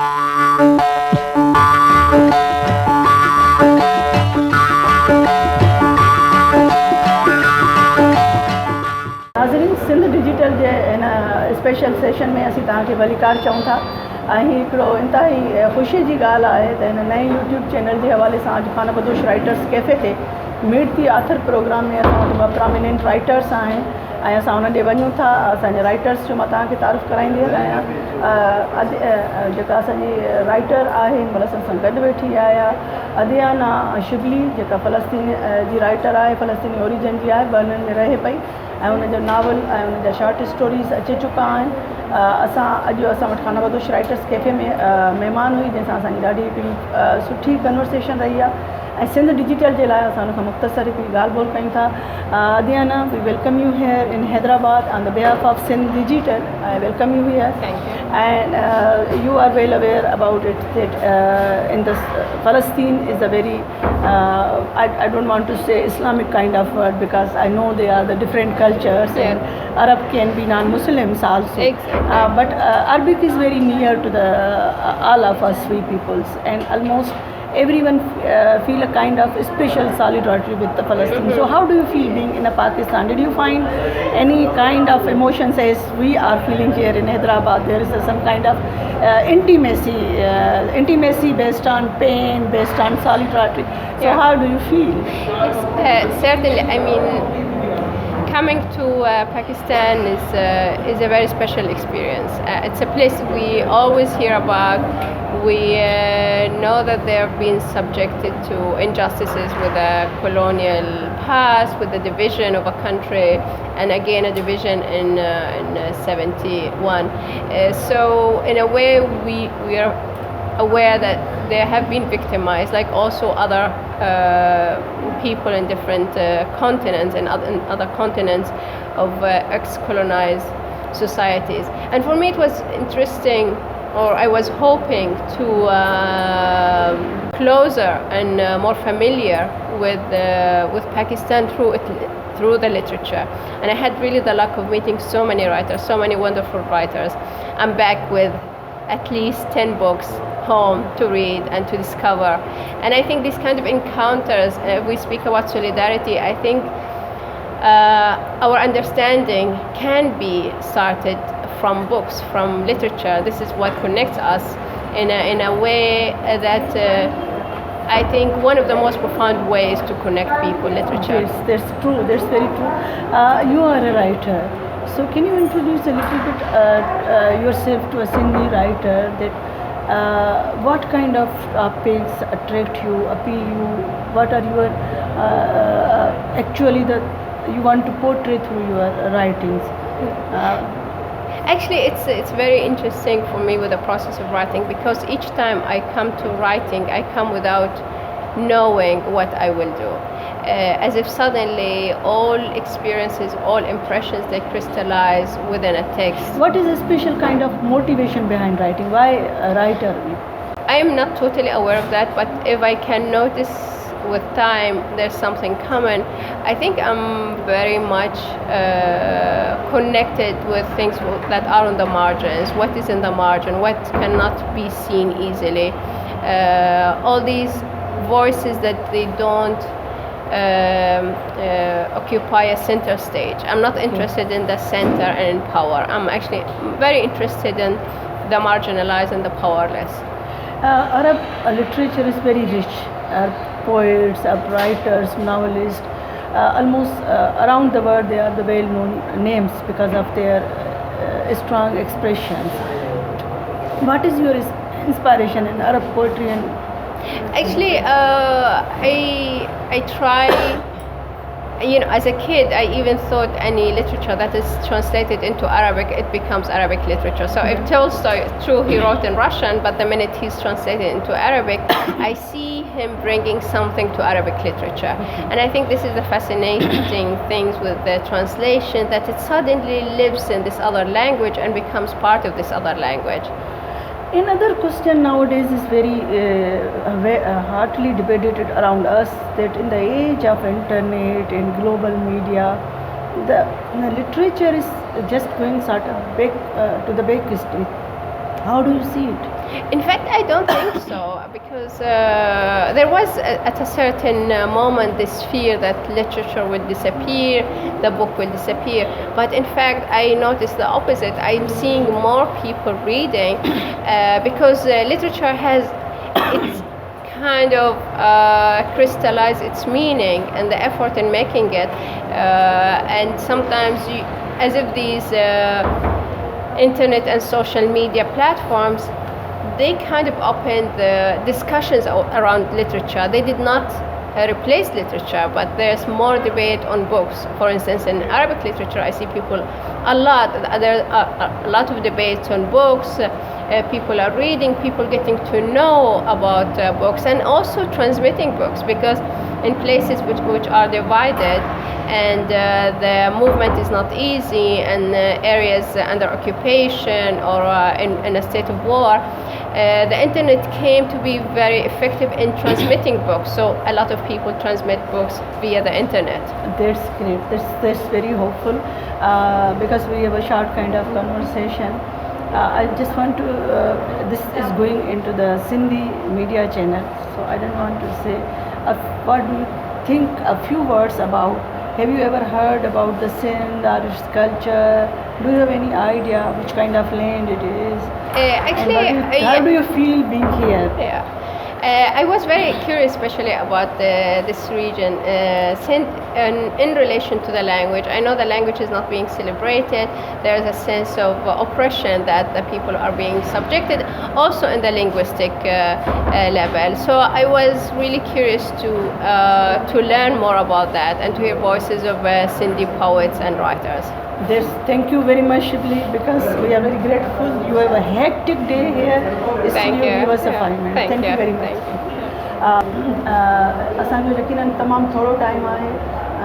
नाज़रीन, सिंध डिजिटल जे हिन special session में असीं तव्हांखे भलीकार चऊं था ऐं हिकिड़ो इंतिहाई ख़ुशी जी ॻाल्हि आहे त हिन नए यूट्यूब चैनल जे हवाले सां अॼु खानबदोश राइटर्स कैफ़े ते मीट दी आथर प्रोग्राम में असां वटि ॿ प्रोमिनेंट राइटर्स आहिनि ऐं असां हुन ॾे वञूं था। असांजे राइटर्स जो मां तव्हांखे तारीफ़ कराईंदी आहियां। जेका असांजी राइटर आहे हिन महिल असां सां गॾु वेठी आहे ادنيا شبلي, जेका फ़लस्तीन जी राइटर आहे, फ़लस्तीनी ओरिजिन जी आहे, बर्लिन में रहे पई ऐं उनजो नावल ऐं उनजा शॉर्ट स्टोरीज़ अची चुका आहिनि। अॼु असां वटि खानाबदोश राइटर्स कैफ़े में महिमान हुई जंहिंसां असांजी ॾाढी हिकिड़ी सुठी कन्वर्सेशन रही आहे ऐं सिंध डिजिटल जे लाइ असां हुनखां मुख़्तसर हिकिड़ी ॻाल्हि ॿोल कयूं था। ادنيا, we welcome you here in Hyderabad on the behalf of Sindh Digital. I welcome you here. Thank you. And you are well aware about it that in this Palestine is a very I don't want to say Islamic kind of word because I know they are the different cultures, Yeah. and Arab can be non-Muslims also. Exactly. But Arabic is very near to the all of us we peoples, and almost everyone feel a kind of special solidarity with the Palestine. So how do you feel being in a Pakistan? Did you find any kind of emotions as we are feeling here in Hyderabad? There is some kind of intimacy based on pain, based on solidarity. So Yeah. how do you feel? Yes, certainly. I mean, coming to Pakistan is a very special experience. It's a place we always hear about. We know that they have been subjected to injustices with a colonial past, with the division of a country, and again a division in 71. So in a way we are aware that they have been victimized, like also other people in different continents and other continents of ex-colonized societies. And for me it was interesting, or I was hoping to closer and more familiar with Pakistan through the literature. And I had really the luck of meeting so many writers, so many wonderful writers. I'm back with at least 10 books home to read and to discover. And I think these kind of encounters, we speak about solidarity, I think our understanding can be started from books, from literature. This is what connects us in a way that I think one of the most profound ways to connect people, literature. Yes, that's true. That's very true. You are a writer. So can you introduce a little bit yourself to a Sindhi writer? That what kind of topics attract you, appeal you? What are your actually that you want to portray through your writings? Actually, it's very interesting for me with the process of writing, because each time I come to writing, I come without knowing what I will do. As if suddenly all experiences, all impressions, they crystallize within a text. What is a special kind of motivation behind writing? Why a writer? I am not totally aware of that, but if I can notice with time there's something common, I think I'm very much connected with things that are on the margins. What is in the margin? What cannot be seen easily? All these voices that they don't occupy a center stage. I'm not interested in the center and in power. I'm actually very interested in the marginalized and the powerless. Arab literature is very rich. Poets, writers, novelists, almost around the world they are the well-known names because of their strong expressions. What is your inspiration in Arab poetry? And actually I try, you know, as a kid I even thought any literature that is translated into Arabic, it becomes Arabic literature. So if Tolstoy, true, he wrote in Russian, but the minute he's translated into Arabic, I see him bringing something to Arabic literature. And I think this is the fascinating things with the translation, that it suddenly lives in this other language and becomes part of this other language. Another question nowadays is very hotly debated around us, that in the age of internet and global media, the literature is just going sort of back to the back stage. How do you see it? In fact, I don't think so, because there was at a certain moment this fear that literature will disappear, the book will disappear. But in fact, I noticed the opposite. I'm seeing more people reading because literature has its kind of crystallize its meaning and the effort in making it, and sometimes as if these internet and social media platforms, they kind of opened the discussions around literature. They did not replace literature, but there's more debate on books. For instance, in Arabic literature, I see people there are a lot of debates on books. People are reading, people getting to know about books, and also transmitting books, because in places which are divided and the movement is not easy, and areas under occupation or in a state of war, the internet came to be very effective in transmitting books. So a lot of people transmit books via the internet. That's great. That's very hopeful, because we have a short kind of conversation. I just want to, this is going into the Sindhi media channel, so I don't want to say, what do you think, a few words about, have you ever heard about the Sindh or its culture? Do you have any idea which kind of land it is? Actually, how do you feel being here? Yeah. I was very curious, especially about this region, in relation to the language. I know the language is not being celebrated. There is a sense of oppression that the people are being subjected, also in the linguistic level. So I was really curious to learn more about that and to hear voices of Sindhi poets and writers. Thank you very much, Shibli, because we are very grateful. You have a hectic day here. Thank you. Give us a 5 minutes. Thank you very much. असांजो यकीनन तमामु थोरो time आहे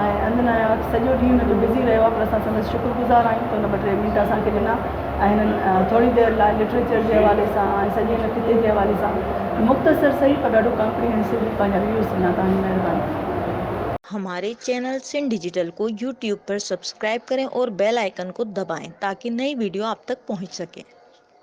ऐं अंदरि सॼो ॾींहुं हुनजो busy रहियो आहे, पर असां संदसि शुक्रगुज़ार आहियूं त हुन 2-3 मिंट असांखे ॾिना ऐं हिननि थोरी देरि लाइ लिटरेचर जे हवाले सां ऐं सॼे हिन खिते जे हवाले सां मुख़्तसर सही पर ॾाढो कॉम्प्रिहेंसिव पंहिंजा व्यूज़ ॾिना। तव्हांजी महिरबानी। हमारे चैनल सिंध डिजिटल को यूट्यूब पर सब्सक्राइब करें और बेल आइकन को दबाएं ताकि नई वीडियो आप तक पहुंच सके।